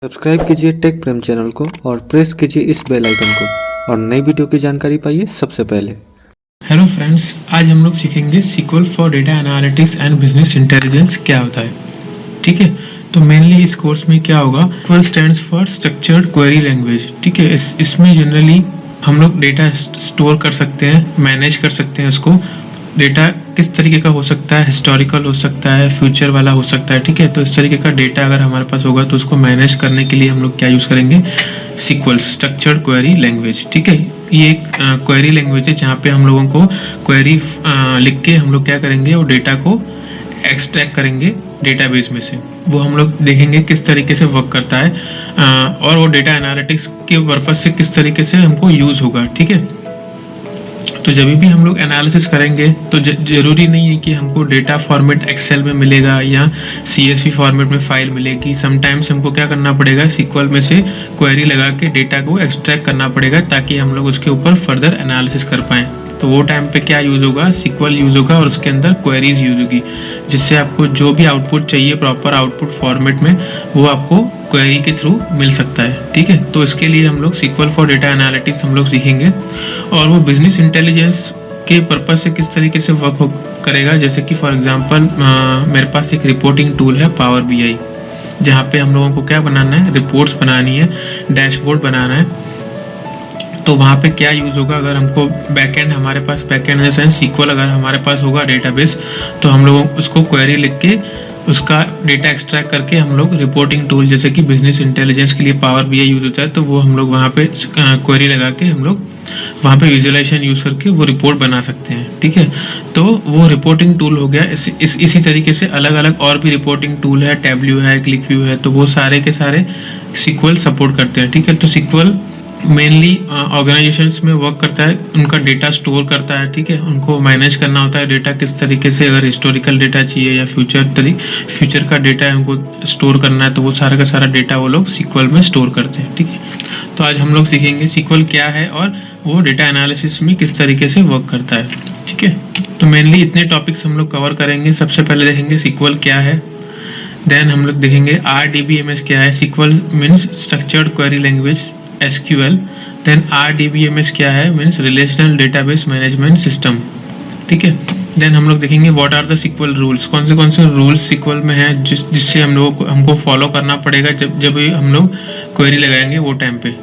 Subscribe कीजिए take प्रेम channel को और प्रेस कीजिए इस बेल आइकन को और नई वीडियो की जानकारी पाइए सबसे पहले। हेलो फ्रेंड्स, आज हम लोग सीखेंगे SQL for data analytics and business intelligence क्या होता है। ठीक है, तो मेनली इस कोर्स में क्या होगा, SQL stands for structured query language. ठीक है, इसमें जनरली हम लोग डेटा स्टोर कर सकते हैं, मैनेज कर सकते हैं उसको। डेटा किस तरीके का हो सकता है, हिस्टोरिकल हो सकता है, फ्यूचर वाला हो सकता है। ठीक है, तो इस तरीके का डेटा अगर हमारे पास होगा तो उसको मैनेज करने के लिए हम लोग क्या यूज़ करेंगे, सीक्वल स्ट्रक्चर्ड क्वेरी लैंग्वेज। ठीक है, ये एक क्वेरी लैंग्वेज है जहाँ पे हम लोगों को क्वेरी लिख के हम लोग क्या करेंगे, वो डेटा को एक्सट्रैक्ट करेंगे डेटाबेस में से। वो हम लोग देखेंगे किस तरीके से वर्क करता है और वो डेटा एनालिटिक्स के पर्पज से किस तरीके से हमको यूज़ होगा। ठीक है, तो जब भी हम लोग एनालिसिस करेंगे तो ज़रूरी नहीं है कि हमको डेटा फॉर्मेट एक्सेल में मिलेगा या CSV फॉर्मेट में फाइल मिलेगी। समटाइम्स हमको क्या करना पड़ेगा, सीक्वल में से क्वेरी लगा के डेटा को एक्सट्रैक्ट करना पड़ेगा ताकि हम लोग उसके ऊपर फर्दर एनालिसिस कर पाएँ। तो वो टाइम पे क्या यूज़ होगा, सीक्वल यूज़ होगा और उसके अंदर क्वेरीज यूज़ होगी, जिससे आपको जो भी आउटपुट चाहिए प्रॉपर आउटपुट फॉर्मेट में वो आपको क्वेरी के थ्रू मिल सकता है। ठीक है, तो इसके लिए हम लोग सीक्वल फॉर डेटा एनालिटिक्स हम लोग सीखेंगे और वो बिजनेस इंटेलिजेंस के पर्पज़ से किस तरीके से वर्क करेगा। जैसे कि फॉर एग्जांपल मेरे पास एक रिपोर्टिंग टूल है पावर BI, जहाँ पे हम लोगों को क्या बनाना है, रिपोर्ट्स बनानी है, डैशबोर्ड बनाना है। तो वहाँ पे क्या यूज़ होगा, अगर हमको बैकएंड हमारे पास बैकएंड इन द सेंस सीक्वल अगर हमारे पास होगा डेटाबेस, तो हम लोग उसको क्वेरी लिख के उसका डेटा एक्सट्रैक्ट करके हम लोग रिपोर्टिंग टूल जैसे कि बिजनेस इंटेलिजेंस के लिए पावर BI यूज़ होता है, तो वो हम लोग वहाँ पे क्वेरी लगा के हम लोग वहाँ पे विजुअलाइजेशन यूज़ करके वो रिपोर्ट बना सकते हैं। ठीक है, तो वो रिपोर्टिंग टूल हो गया। इसी तरीके से अलग अलग और भी रिपोर्टिंग टूल है, टैबल्यू है, क्लिकव्यू है, तो वो सारे के सारे सीक्वल सपोर्ट करते हैं। ठीक है, तो सीक्वल मेनली ऑर्गेनाइजेशंस में वर्क करता है, उनका डेटा स्टोर करता है। ठीक है, उनको मैनेज करना होता है डेटा किस तरीके से, अगर हिस्टोरिकल डेटा चाहिए या फ्यूचर का डेटा हमको स्टोर करना है, तो वो सारा का सारा डेटा वो लोग सीक्वल में स्टोर करते हैं। ठीक है, तो आज हम लोग सीखेंगे सीक्वल क्या है और वो डेटा एनालिसिस में किस तरीके से वर्क करता है। ठीक है, तो मेनली इतने टॉपिक्स हम लोग कवर करेंगे। सबसे पहले देखेंगे सीक्वल क्या है, देन हम लोग देखेंगे RDBMS क्या है। SQL means structured query language SQL, then RDBMS क्या है, means relational database management system. ठीक है, देन हम लोग देखेंगे what are the SQL rules, कौन से रूल्स सीक्वल में हैं जिससे हम लोगों को हमको फॉलो करना पड़ेगा जब हम लोग क्वेरी लगाएंगे वो टाइम पे।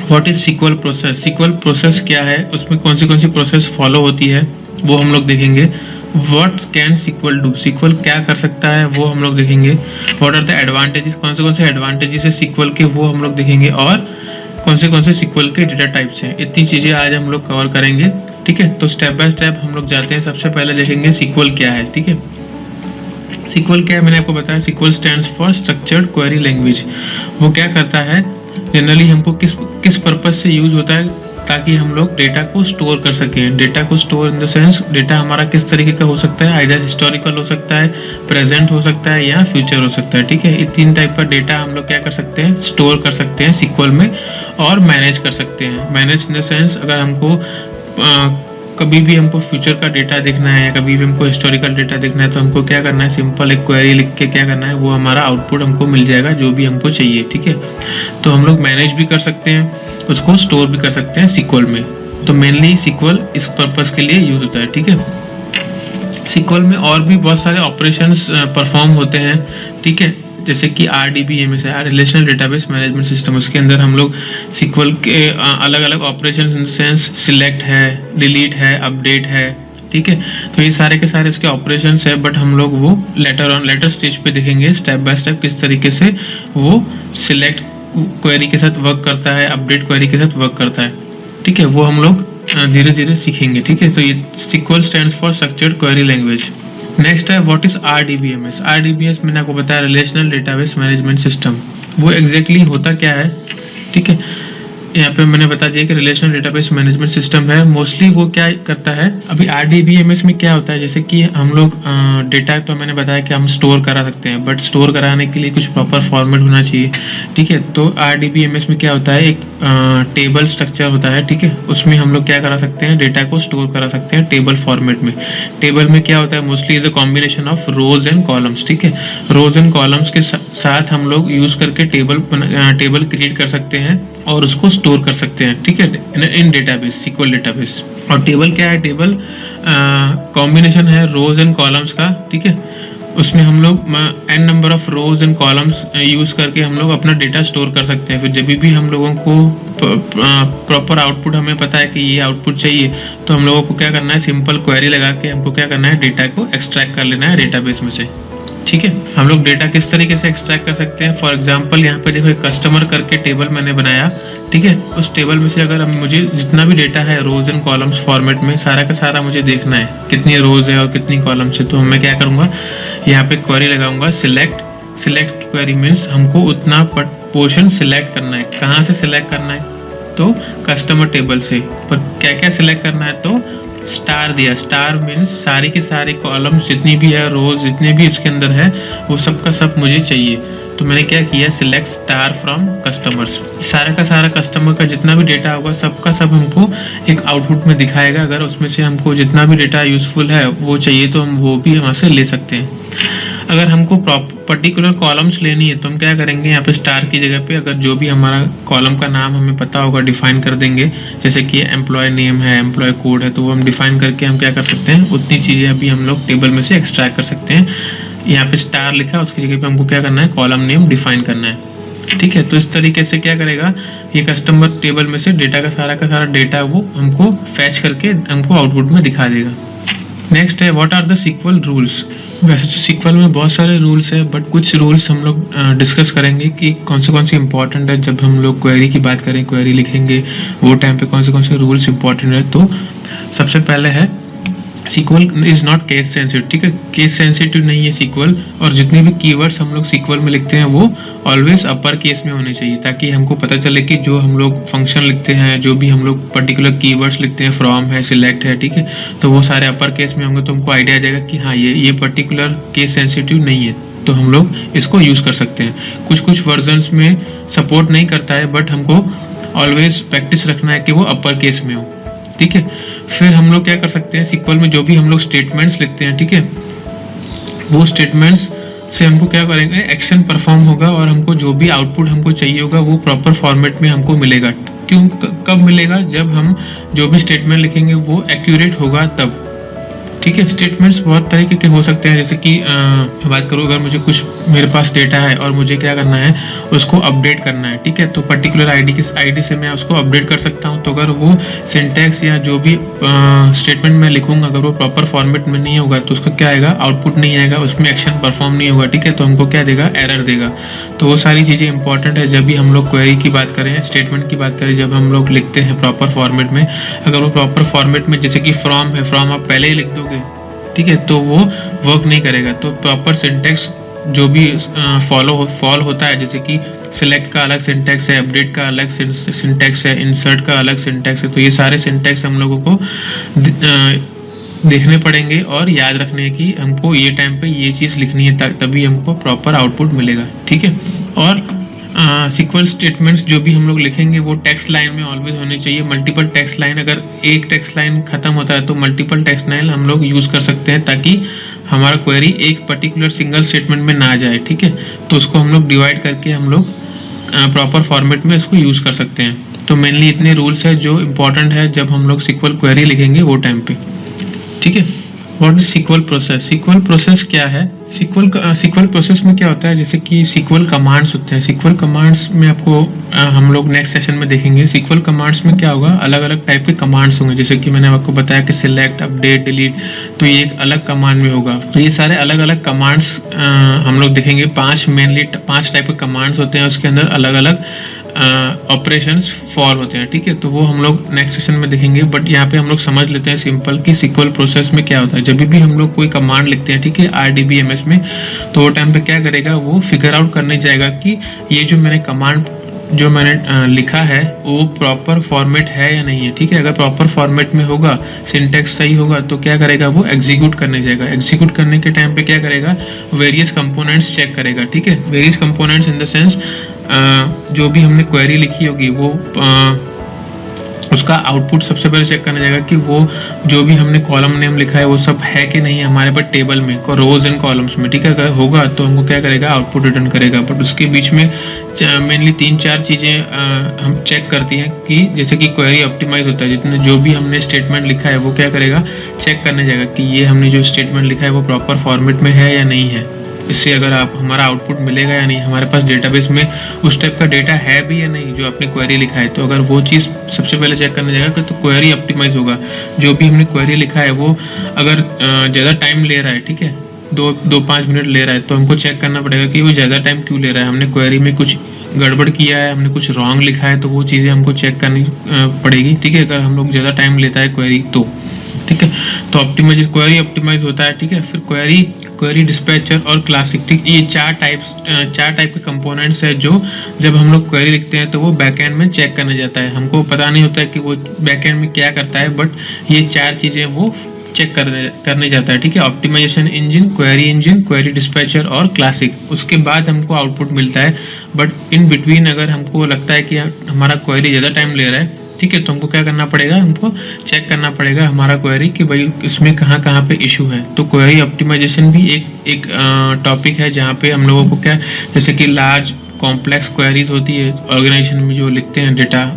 What is SQL process, SQL process क्या है, उसमें कौन सी प्रोसेस फॉलो होती है वो हम लोग देखेंगे। What can SQL do, SQL क्या कर सकता है वो हम लोग देखेंगे। व्हाट आर द एडवांटेजेस, कौन से एडवांटेजेस है सीक्वल के वो हम लोग देखेंगे, और कौन से सीक्वल के डेटा टाइप्स हैं। इतनी चीज़ें आज हम लोग कवर करेंगे। ठीक है, तो स्टेप बाय स्टेप हम लोग जाते हैं। सबसे पहले देखेंगे सीक्वल क्या है। ठीक है, सीक्वल क्या है, मैंने आपको बताया SQL stands for structured query language. वो क्या करता है, जनरली हमको किस पर्पज से यूज होता है, ताकि हम लोग डेटा को स्टोर कर सकें। डेटा को store in the sense data हमारा किस तरीके का हो सकता है, आइदर हिस्टोरिकल हो सकता है, प्रेजेंट हो सकता है या फ्यूचर हो सकता है। ठीक है, ये तीन टाइप का डेटा हम लोग क्या कर सकते हैं, स्टोर कर सकते हैं सीक्वल में और मैनेज कर सकते हैं। मैनेज इन द सेंस अगर हमको कभी भी हमको फ्यूचर का डेटा देखना है या कभी भी हमको हिस्टोरिकल डेटा देखना है, तो हमको क्या करना है, सिंपल एक क्वेरी लिख के क्या करना है, वो हमारा आउटपुट हमको मिल जाएगा जो भी हमको चाहिए। ठीक है, तो हम लोग मैनेज भी कर सकते हैं, उसको स्टोर भी कर सकते हैं सीक्वल में। तो मेनली सीक्वल इस पर्पस के लिए यूज होता है। ठीक है, सीक्वल में और भी बहुत सारे ऑपरेशंस परफॉर्म होते हैं। ठीक है, जैसे कि RDBMS है, रिलेशनल डेटाबेस मैनेजमेंट सिस्टम, उसके अंदर हम लोग सीक्वल के अलग अलग operations in the sense select है, डिलीट है, अपडेट है। ठीक है, तो ये सारे के सारे उसके ऑपरेशंस है, बट हम लोग वो लेटर स्टेज पे देखेंगे स्टेप बाय स्टेप किस तरीके से वो सिलेक्ट क्वेरी के साथ वर्क करता है, अपडेट क्वेरी के साथ वर्क करता है। ठीक है, वो हम लोग धीरे धीरे सीखेंगे। ठीक है, तो ये SQL stands for structured query language. Next है व्हाट इज RDBMS। RDBMS मैंने आपको बताया रिलेशनल डेटाबेस मैनेजमेंट सिस्टम। वो एग्जैक्टली होता क्या है, ठीक है, यहाँ पे मैंने बता दिया कि रिलेशनल डेटाबेस मैनेजमेंट सिस्टम है। मोस्टली वो क्या करता है, अभी RDBMS में क्या होता है, जैसे कि हम लोग डेटा तो मैंने बताया कि हम स्टोर करा सकते हैं, बट स्टोर कराने के लिए कुछ प्रॉपर फॉर्मेट होना चाहिए, ठीक है। तो RDBMS में क्या होता है, एक टेबल स्ट्रक्चर होता है, ठीक है। उसमें हम लोग क्या करा सकते हैं, डेटा को स्टोर करा सकते हैं टेबल फॉर्मेट में। टेबल में क्या होता है, mostly is a combination of rose and columns, ठीक है। रोज एंड कॉलम्स के साथ हम लोग यूज करके टेबल क्रिएट कर सकते हैं और उसको स्टोर कर सकते हैं, ठीक है, इन डेटाबेस, SQL डेटाबेस। और टेबल क्या है, टेबल कॉम्बिनेशन है रोज एंड कॉलम्स का, ठीक है। उसमें हम लोग n number of rose and columns use करके हम लोग अपना डेटा स्टोर कर सकते हैं। फिर जब भी हम लोगों को प्रॉपर आउटपुट, हमें पता है कि ये आउटपुट चाहिए, तो हम लोगों को क्या करना है, सिंपल क्वेरी लगा के हमको क्या करना है, डेटा को एक्सट्रैक्ट कर लेना है डेटाबेस में से, ठीक है। हम लोग डेटा किस तरीके से एक्सट्रैक्ट कर सकते हैं, फॉर एग्जांपल यहाँ पे देखो एक कस्टमर करके टेबल मैंने बनाया, ठीक है। उस टेबल में से अगर मुझे जितना भी डेटा है रोज एंड कॉलम्स फॉर्मेट में, सारा का सारा मुझे देखना है कितनी रोज है और कितनी कॉलम्स है, तो मैं क्या करूँगा, यहाँ पे क्वेरी लगाऊंगा सिलेक्ट क्वेरी मीन्स हमको उतना पोर्शन सिलेक्ट करना है। कहाँ से सिलेक्ट करना है, तो कस्टमर टेबल से। पर क्या क्या सिलेक्ट करना है, तो स्टार दिया, स्टार मीन्स सारी के सारी कॉलम्स जितनी भी है, रोज जितने भी उसके अंदर है, वो सब का सब मुझे चाहिए। तो मैंने क्या किया, सिलेक्ट स्टार फ्रॉम कस्टमर्स। सारा का सारा कस्टमर का जितना भी डेटा होगा सबका सब हमको एक आउटपुट में दिखाएगा। अगर उसमें से हमको जितना भी डेटा यूजफुल है वो चाहिए तो हम वो भी वहाँ से ले सकते हैं। अगर हमको पर्टिकुलर कॉलम्स लेनी है तो हम क्या करेंगे, यहाँ पे स्टार की जगह पे अगर जो भी हमारा कॉलम का नाम हमें पता होगा डिफाइन कर देंगे, जैसे कि एम्प्लॉय नेम है, एम्प्लॉय कोड है, तो वो हम डिफाइन करके हम क्या कर सकते हैं, उतनी चीज़ें अभी हम लोग टेबल में से एक्सट्रैक्ट कर सकते हैं। यहाँ पे स्टार लिखा, उसकी जगह पे हमको क्या करना है, कॉलम नेम डिफाइन करना है, ठीक है। तो इस तरीके से क्या करेगा, ये कस्टमर टेबल में से डेटा का सारा डेटा वो हमको फैच करके हमको आउटपुट में दिखा देगा। नेक्स्ट है what are the SQL rules. वैसे तो SQL में बहुत सारे रूल्स है, बट कुछ रूल्स हम लोग डिस्कस करेंगे कि कौन से इंपॉर्टेंट है। जब हम लोग क्वेरी की बात करें, क्वेरी लिखेंगे वो टाइम पे कौन से रूल्स इंपॉर्टेंट है। तो सबसे पहले है SQL is not case sensitive, ठीक है। केस सेंसिटिव नहीं है SQL, और जितने भी कीवर्ड्स हम लोग SQL में लिखते हैं वो ऑलवेज अपर केस में होने चाहिए, ताकि हमको पता चले कि जो हम लोग फंक्शन लिखते हैं, जो भी हम लोग पर्टिकुलर कीवर्ड्स लिखते हैं, फ्रॉम है, सिलेक्ट है, ठीक है, तो वो सारे अपर केस में होंगे, तो हमको आइडिया आ जाएगा कि हाँ ये पर्टिकुलर केस सेंसिटिव नहीं है, तो हम लोग इसको यूज़ कर सकते हैं। कुछ वर्जन्स में सपोर्ट नहीं करता है, बट हमको ऑलवेज प्रैक्टिस रखना है कि वो अपर केस में हो, ठीक है। फिर हम लोग क्या कर सकते हैं, SQL में जो भी हम लोग स्टेटमेंट्स लिखते हैं, ठीक है, वो स्टेटमेंट्स से हमको क्या करेंगे, एक्शन परफॉर्म होगा और हमको जो भी आउटपुट हमको चाहिए होगा वो प्रॉपर फॉर्मेट में हमको मिलेगा। क्यों, कब मिलेगा, जब हम जो भी स्टेटमेंट लिखेंगे वो एक्यूरेट होगा तब, ठीक है। स्टेटमेंट्स बहुत तरीके के हो सकते हैं, जैसे कि बात करूँ, अगर मुझे कुछ मेरे पास डेटा है और मुझे क्या करना है, उसको अपडेट करना है, ठीक है, तो पर्टिकुलर आईडी से मैं उसको अपडेट कर सकता हूँ। तो अगर वो सिंटैक्स या जो भी स्टेटमेंट मैं लिखूंगा अगर वो प्रॉपर फॉर्मेट में नहीं होगा तो उसका क्या आएगा, आउटपुट नहीं आएगा, उसमें एक्शन परफॉर्म नहीं होगा, ठीक है, तो हमको क्या देगा, एरर देगा। तो वो सारी चीज़ें इंपॉर्टेंट है जब भी हम लोग क्वेरी की बात करें, स्टेटमेंट की बात करें, जब हम लोग लिखते हैं प्रॉपर फॉर्मेट में, अगर वो प्रॉपर फॉर्मेट में, जैसे कि फ्रॉम है, फ्रॉम आप पहले ही लिख दोगे, ठीक है, तो वो वर्क नहीं करेगा। तो प्रॉपर सिंटैक्स जो भी फॉल होता है, जैसे कि सिलेक्ट का अलग सिंटैक्स है, अपडेट का अलग सिंटैक्स है, इंसर्ट का अलग सिंटैक्स है, तो ये सारे सिंटैक्स हम लोगों को देखने पड़ेंगे और याद रखने की हमको ये टाइम पे ये चीज़ लिखनी है, तभी हमको प्रॉपर आउटपुट मिलेगा, ठीक है। और SQL स्टेटमेंट्स जो भी हम लोग लिखेंगे वो टेक्स्ट लाइन में ऑलवेज होने चाहिए, मल्टीपल टेक्स्ट लाइन। अगर एक टेक्स्ट लाइन खत्म होता है तो मल्टीपल टेक्स्ट लाइन हम लोग यूज़ कर सकते हैं, ताकि हमारा क्वेरी एक पर्टिकुलर सिंगल स्टेटमेंट में ना जाए, ठीक है। तो उसको हम लोग डिवाइड करके हम लोग प्रॉपर फॉर्मेट में इसको यूज़ कर सकते हैं। तो मेनली इतने रूल्स है जो इम्पोर्टेंट है जब हम लोग SQL क्वेरी लिखेंगे वो टाइम पे, ठीक है। What is SQL process. SQL process क्या है, SQL प्रोसेस में क्या होता है, जैसे कि SQL कमांड्स होते हैं। SQL कमांड्स में आपको हम लोग नेक्स्ट सेशन में देखेंगे। SQL कमांड्स में क्या होगा, अलग अलग टाइप के कमांड्स होंगे, जैसे कि मैंने आपको बताया कि सिलेक्ट, अपडेट, डिलीट, तो ये एक अलग कमांड में होगा। तो ये सारे अलग अलग कमांड्स हम लोग देखेंगे। पांच टाइप के कमांड्स होते हैं, उसके अंदर अलग अलग ऑपरेशंस फॉल होते हैं, ठीक है। तो वो हम लोग नेक्स्ट सेशन में देखेंगे, बट यहाँ पे हम लोग समझ लेते हैं सिंपल कि SQL प्रोसेस में क्या होता है। जब भी हम लोग कोई कमांड लिखते हैं, ठीक है, RDBMS में, तो वो टाइम पे क्या करेगा, वो फिगर आउट करने जाएगा कि ये जो मैंने कमांड जो मैंने लिखा है वो प्रॉपर फॉर्मेट है या नहीं है, ठीक है। अगर प्रॉपर फॉर्मेट में होगा, सिंटैक्स सही होगा, तो क्या करेगा वो एग्जीक्यूट करने जाएगा। एग्जीक्यूट करने के टाइम पे क्या करेगा, वेरियस कंपोनेंट्स चेक करेगा, ठीक है। Various components in the sense जो भी हमने क्वेरी लिखी होगी वो उसका आउटपुट सबसे पहले चेक करना जाएगा कि वो जो भी हमने कॉलम नेम लिखा है वो सब है कि नहीं है हमारे पास टेबल में, रोज एंड कॉलम्स में, ठीक है। अगर होगा तो हमको क्या करेगा, आउटपुट रिटर्न करेगा। बट उसके बीच में मेनली 3-4 चीज़ें हम चेक करती हैं कि जैसे कि क्वेरी ऑप्टिमाइज होता है, जितने जो भी हमने स्टेटमेंट लिखा है वो क्या करेगा, चेक करने जाएगा कि ये हमने जो स्टेटमेंट लिखा है वो प्रॉपर फॉर्मेट में है या नहीं है। इससे अगर आप हमारा आउटपुट मिलेगा या नहीं, हमारे पास डेटाबेस में उस टाइप का डेटा है भी या नहीं जो आपने क्वेरी लिखा है। तो अगर वो चीज़ सबसे पहले चेक करना जाएगा कि तो क्वेरी ऑप्टिमाइज होगा। जो भी हमने क्वेरी लिखा है वो अगर ज़्यादा टाइम ले रहा है, ठीक है, 2-5 मिनट ले रहा है, तो हमको चेक करना पड़ेगा कि वो ज़्यादा टाइम क्यों ले रहा है। हमने क्वेरी में कुछ गड़बड़ किया है, हमने कुछ रॉन्ग लिखा है, तो वो चीज़ें हमको चेक करनी पड़ेगी, ठीक है। अगर हम लोग ज़्यादा टाइम लेता है क्वेरी तो, ठीक है। तो ऑप्टिमाइज क्वेरी ऑप्टिमाइज होता है, ठीक है। फिर क्वेरी डिस्पैचर और क्लासिक, ठीक, ये 4 टाइप के कंपोनेंट्स है जो जब हम लोग क्वेरी लिखते हैं तो वो बैकएंड में चेक करने जाता है। हमको पता नहीं होता है कि वो बैकएंड में क्या करता है, बट ये 4 चीज़ें वो चेक करने जाता है, ठीक है। ऑप्टिमाइजेशन इंजन, क्वेरी डिस्पैचर और क्लासिक। उसके बाद हमको आउटपुट मिलता है। बट इन बिटवीन अगर हमको लगता है कि हमारा क्वेरी ज़्यादा टाइम ले रहा है, ठीक है, तो हमको क्या करना पड़ेगा, हमको चेक करना पड़ेगा हमारा क्वेरी कि भाई इसमें कहाँ पे इशू है। तो क्वेरी ऑप्टिमाइजेशन भी एक टॉपिक है जहाँ पे हम लोगों को क्या, जैसे कि लार्ज कॉम्प्लेक्स क्वेरीज होती है ऑर्गेनाइजेशन में जो लिखते हैं डेटा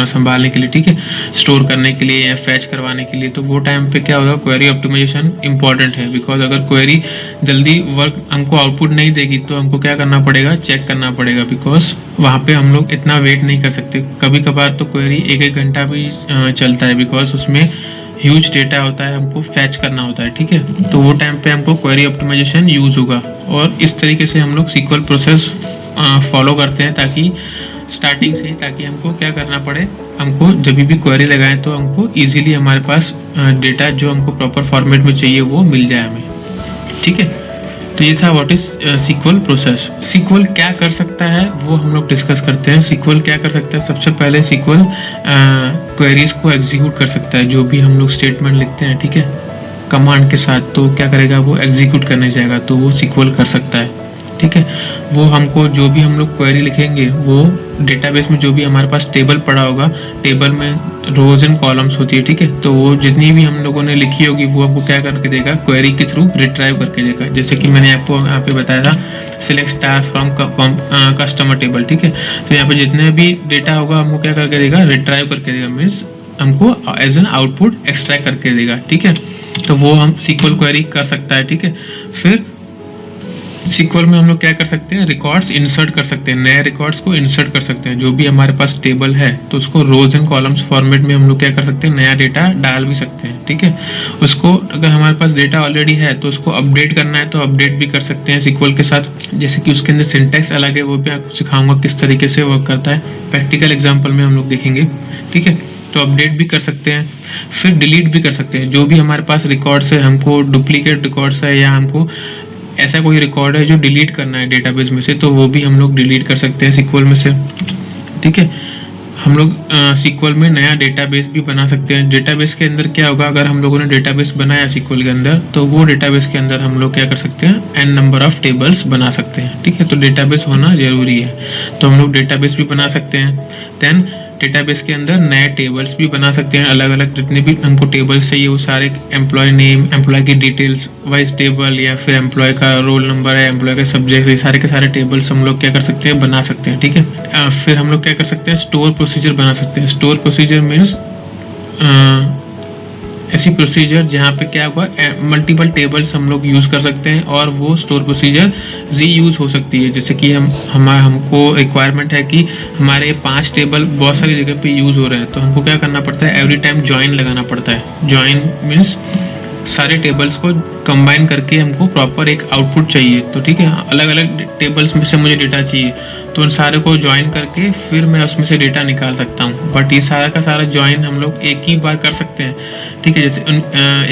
संभालने के लिए, ठीक है, स्टोर करने के लिए या फैच करवाने के लिए, तो वो टाइम पे क्या होगा, क्वेरी ऑप्टिमाइजेशन इंपॉर्टेंट है। बिकॉज अगर क्वेरी जल्दी वर्क हमको आउटपुट नहीं देगी तो हमको क्या करना पड़ेगा, चेक करना पड़ेगा। बिकॉज वहाँ पे हम लोग इतना वेट नहीं कर सकते। कभी कभार तो क्वेरी 1-1 घंटा भी चलता है, बिकॉज उसमें ह्यूज डेटा होता है, हमको फैच करना होता है, ठीक है। तो वो टाइम पे हमको क्वेरी ऑप्टिमाइजेशन यूज़ होगा। और इस तरीके से हम लोग सीक्वल प्रोसेस फॉलो करते हैं ताकि स्टार्टिंग से ही, ताकि हमको क्या करना पड़े, हमको जब भी क्वेरी लगाएं तो हमको इजीली हमारे पास डेटा जो हमको प्रॉपर फॉर्मेट में चाहिए वो मिल जाए हमें, ठीक है। तो ये था what is SQL process. SQL क्या कर सकता है वो हम लोग डिस्कस करते हैं। सीक्वल क्या कर सकता है, सबसे पहले सीक्वल क्वेरीज को एग्जीक्यूट कर सकता है। जो भी हम लोग स्टेटमेंट लिखते हैं, ठीक है, कमांड के साथ, तो क्या करेगा वो एग्जीक्यूट करने जाएगा, तो वो सीक्वल कर सकता है, ठीक है। वो हमको जो भी हम लोग क्वेरी लिखेंगे वो डेटाबेस में जो भी हमारे पास टेबल पड़ा होगा, टेबल में रोज एंड कॉलम्स होती है, ठीक है, तो वो जितनी भी हम लोगों ने लिखी होगी वो हमको क्या करके देगा, क्वेरी के थ्रू रिट्राइव करके देगा। जैसे कि मैंने आपको यहाँ पे बताया था, select star from customer table, ठीक है। तो यहाँ पे जितने भी डेटा होगा हमको क्या करके देगा, रिट्राइव करके देगा, मीन्स हमको एज एन आउटपुट एक्सट्रैक्ट करके देगा, ठीक है। तो वो हम सीक्वल क्वेरी कर सकता है, ठीक है। फिर सीक्वल में हम लोग क्या कर सकते हैं, रिकॉर्ड्स इंसर्ट कर सकते हैं, नए रिकॉर्ड्स को इंसर्ट कर सकते हैं। जो भी हमारे पास टेबल है तो उसको रोज एंड कॉलम्स फॉर्मेट में हम लोग क्या कर सकते हैं, नया डेटा डाल भी सकते हैं, ठीक है। उसको अगर हमारे पास डेटा ऑलरेडी है तो उसको अपडेट करना है तो अपडेट भी कर सकते हैं सीक्वल के साथ। जैसे कि उसके अंदर सिंटैक्स अलग है, वो भी आपको सिखाऊंगा किस तरीके से वर्क करता है, प्रैक्टिकल एग्जाम्पल में हम लोग देखेंगे, ठीक है। तो अपडेट भी कर सकते हैं, फिर डिलीट भी कर सकते हैं। जो भी हमारे पास रिकॉर्ड्स है, हमको डुप्लीकेट रिकॉर्ड्स है या हमको ऐसा कोई रिकॉर्ड है जो डिलीट करना है डेटाबेस में से, तो वो भी हम लोग डिलीट कर सकते हैं सीक्वल में से, ठीक है। हम लोग सीक्वल में नया डेटाबेस भी बना सकते हैं। डेटाबेस के अंदर क्या होगा, अगर हम लोगों ने डेटाबेस बनाया सीक्वल के अंदर, तो वो डेटाबेस के अंदर हम लोग क्या कर सकते हैं, n नंबर ऑफ टेबल्स बना सकते हैं, ठीक है। तो डेटाबेस होना जरूरी है, तो हम लोग डेटाबेस भी बना सकते हैं। देन डेटाबेस के अंदर नए टेबल्स भी बना सकते हैं, अलग अलग जितने भी हमको टेबल्स चाहिए वो सारे, एम्प्लॉय नेम, एम्प्लॉय की डिटेल्स वाइज टेबल, या फिर एम्प्लॉय का रोल नंबर है, एम्प्लॉय का सब्जेक्ट, ये सारे के सारे टेबल्स हम लोग क्या कर सकते हैं, बना सकते हैं, ठीक है। फिर हम लोग क्या कर सकते हैं, स्टोर प्रोसीजर बना सकते हैं। स्टोर प्रोसीजर मीन्स ऐसी प्रोसीजर जहाँ पे क्या होगा, मल्टीपल टेबल्स हम लोग यूज़ कर सकते हैं और वो स्टोर प्रोसीजर रीयूज़ हो सकती है। जैसे कि हमको रिक्वायरमेंट है कि हमारे 5 टेबल बहुत सारी जगह पे यूज़ हो रहे हैं, तो हमको क्या करना पड़ता है, एवरी टाइम ज्वाइन लगाना पड़ता है। ज्वाइन मीन्स सारे टेबल्स को कंबाइन करके हमको प्रॉपर एक आउटपुट चाहिए, तो ठीक है, अलग अलग टेबल्स में से मुझे डेटा चाहिए, तो उन सारे को ज्वाइन करके फिर मैं उसमें से डेटा निकाल सकता हूँ। बट ये सारा का सारा ज्वाइन हम लोग एक ही बार कर सकते हैं, ठीक है। जैसे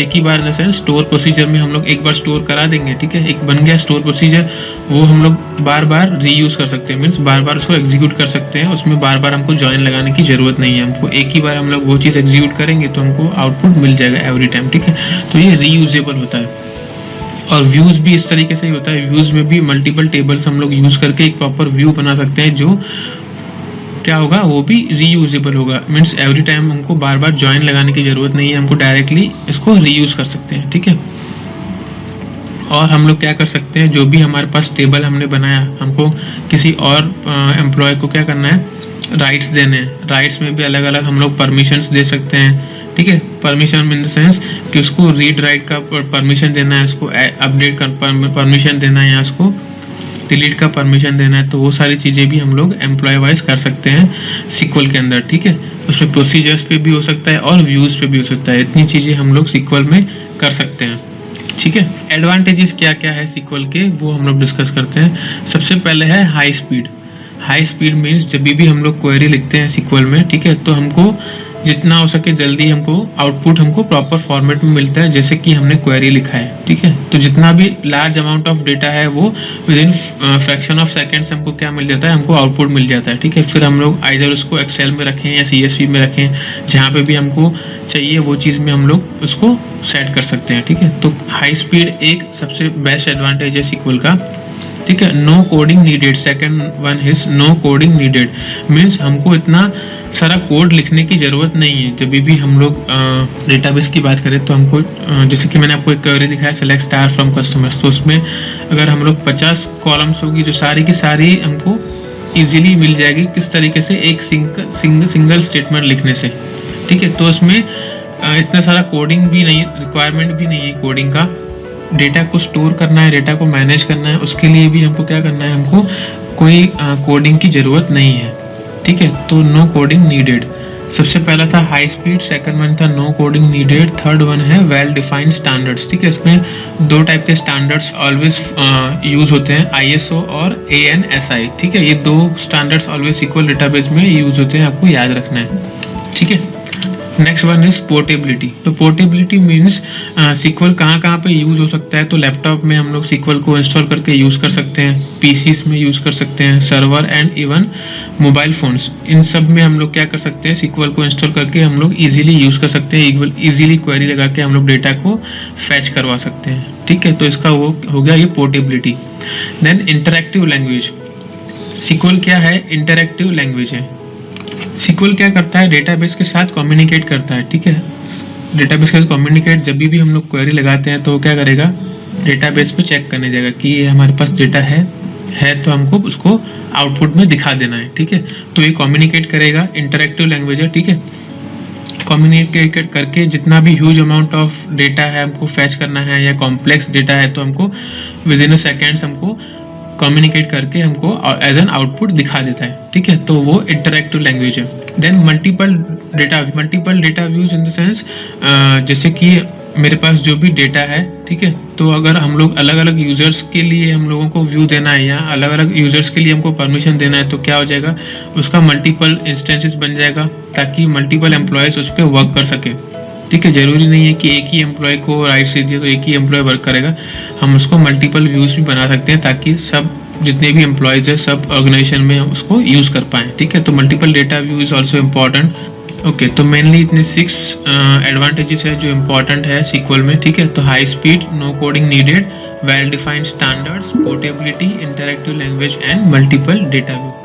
एक ही बार जैसे स्टोर प्रोसीजर में हम लोग एक बार स्टोर करा देंगे, ठीक है, एक बन गया स्टोर प्रोसीजर, वो हम लोग बार बार रीयूज़ कर सकते हैं, मीन्स बार बार उसको एग्जीक्यूट कर सकते हैं, उसमें बार बार हमको जॉइन लगाने की ज़रूरत नहीं है। हमको एक ही बार हम लोग वो चीज़ एग्जीक्यूट करेंगे तो हमको आउटपुट मिल जाएगा एवरी टाइम, ठीक है। तो ये रीयूजेबल होता है। और व्यूज़ भी इस तरीके से ही होता है। व्यूज़ में भी मल्टीपल टेबल्स हम लोग यूज़ करके एक प्रॉपर व्यू बना सकते हैं, जो क्या होगा वो भी रीयूजेबल होगा, मीन्स एवरी टाइम हमको बार बार जॉइन लगाने की ज़रूरत नहीं है, हमको डायरेक्टली इसको रीयूज़ कर सकते हैं, ठीक है। और हम लोग क्या कर सकते हैं, जो भी हमारे पास टेबल हमने बनाया, हमको किसी और एम्प्लॉय को क्या करना है, राइट्स देने हैं। राइट्स में भी अलग अलग हम लोग परमिशंस दे सकते हैं, ठीक है। परमिशन इन द सेंस कि उसको रीड राइट का परमिशन देना है, उसको अपडेट का परमिशन देना है, या उसको डिलीट का परमिशन देना है। तो वो सारी चीज़ें भी हम लोग एम्प्लॉय वाइज कर सकते हैं सीक्वल के अंदर, ठीक है। उसमें प्रोसीजर्स पे भी हो सकता है और व्यूज़ पे भी हो सकता है। इतनी चीज़ें हम लोग सीक्वल में कर सकते हैं, ठीक है। एडवांटेजेस क्या क्या है सीक्वल के, वो हम लोग डिस्कस करते हैं। सबसे पहले है high speed. High speed means जब भी हम लोग क्वेरी लिखते हैं सीक्वल में, ठीक है, तो हमको जितना हो सके जल्दी हमको आउटपुट हमको प्रॉपर फॉर्मेट में मिलता है, जैसे कि हमने क्वेरी लिखा है, ठीक है। तो जितना भी लार्ज अमाउंट ऑफ डेटा है वो with in fraction of seconds हमको क्या मिल जाता है, हमको आउटपुट मिल जाता है, ठीक है। फिर हम लोग आइदर उसको एक्सेल में रखें या CSV में रखें, जहाँ पे भी हमको चाहिए वो चीज़ में हम लोग उसको सेट कर सकते हैं, ठीक है। तो हाई स्पीड एक सबसे बेस्ट एडवांटेज है सीक्वल का, ठीक है। No coding needed, second one is no coding needed, means हमको इतना सारा कोड लिखने की ज़रूरत नहीं है। जब भी हम लोग डेटाबेस की बात करें तो हमको जैसे कि मैंने आपको एक क्वेरी दिखाया, सेलेक्ट स्टार फ्रॉम कस्टमर्स, तो उसमें अगर हम लोग 50 कॉलम्स होगी जो सारी की सारी हमको ईजिली मिल जाएगी, किस तरीके से, एक सिंगल स्टेटमेंट लिखने से, ठीक है। तो उसमें इतना सारा कोडिंग भी नहीं, रिक्वायरमेंट भी नहीं है कोडिंग का। डेटा को स्टोर करना है, डेटा को मैनेज करना है, उसके लिए भी हमको क्या करना है, हमको कोई कोडिंग की ज़रूरत नहीं है, ठीक है। तो नो कोडिंग नीडेड सबसे पहला था हाई स्पीड, सेकंड वन था no coding needed, third one है वेल डिफाइंड स्टैंडर्ड्स, ठीक है। इसमें दो टाइप के स्टैंडर्ड्स ऑलवेज यूज़ होते हैं, ISO और ANSI, ठीक है। ये दो स्टैंडर्ड्स ऑलवेज सीक्वल डेटाबेस में यूज़ होते हैं, आपको याद रखना है, ठीक है। Next one is portability. तो पोर्टेबिलिटी मीन्स सीक्वल कहाँ कहाँ पे यूज़ हो सकता है, तो लैपटॉप में हम लोग सीक्वल को इंस्टॉल करके यूज़ कर सकते हैं, PCs में यूज़ कर सकते हैं, server and even mobile phones, इन सब में हम लोग क्या कर सकते हैं, सीक्वल को इंस्टॉल करके हम लोग ईजिली यूज़ कर सकते हैं, ईजिली क्वेरी लगा के हम लोग डेटा को फैच करवा सकते हैं, ठीक है। तो इसका वो हो गया ये portability. Then interactive language. SQL क्या है, इंटरैक्टिव लैंग्वेज है। सीक्वल क्या करता है, डेटाबेस के साथ कम्युनिकेट करता है, ठीक है। डेटाबेस के साथ कम्युनिकेट, जब भी हम लोग क्वेरी लगाते हैं तो क्या करेगा, डेटाबेस पे चेक करने जाएगा कि ये हमारे पास डेटा है तो हमको उसको आउटपुट में दिखा देना है, ठीक है। तो ये कम्युनिकेट करेगा, इंटरैक्टिव लैंग्वेज है, ठीक है। कम्युनिकेट करके जितना भी ह्यूज अमाउंट ऑफ डेटा है हमको फैच करना है, या कॉम्प्लेक्स डेटा है तो हमको विद इन अ सेकेंड्स हमको कम्युनिकेट करके हमको एज एन आउटपुट दिखा देता है, ठीक है। तो वो इंटरैक्टिव लैंग्वेज है। Then multiple data views in the sense, जैसे कि मेरे पास जो भी डेटा है, ठीक है, तो अगर हम लोग अलग अलग यूज़र्स के लिए हम लोगों को व्यू देना है, या अलग अलग यूज़र्स के लिए हमको परमिशन देना है, तो क्या हो जाएगा, उसका मल्टीपल इंस्टेंसेस बन जाएगा, ताकि मल्टीपल एम्प्लॉयज़ उस पर वर्क कर सके, ठीक है। ज़रूरी नहीं है कि एक ही एम्प्लॉय को राइट से दिए तो एक ही एम्प्लॉय वर्क करेगा, हम उसको मल्टीपल व्यूज़ भी बना सकते हैं, ताकि सब जितने भी एम्प्लॉयज़ है सब ऑर्गेनाइजेशन में हम उसको यूज़ कर पाएँ, ठीक है। तो multiple data view is also important, okay. तो मेनली इतने 6 एडवांटेजेस है जो इम्पॉर्टेंट है सीक्वल में, ठीक है। तो high speed, no coding needed, well defined standards, portability, interactive language and multiple data view.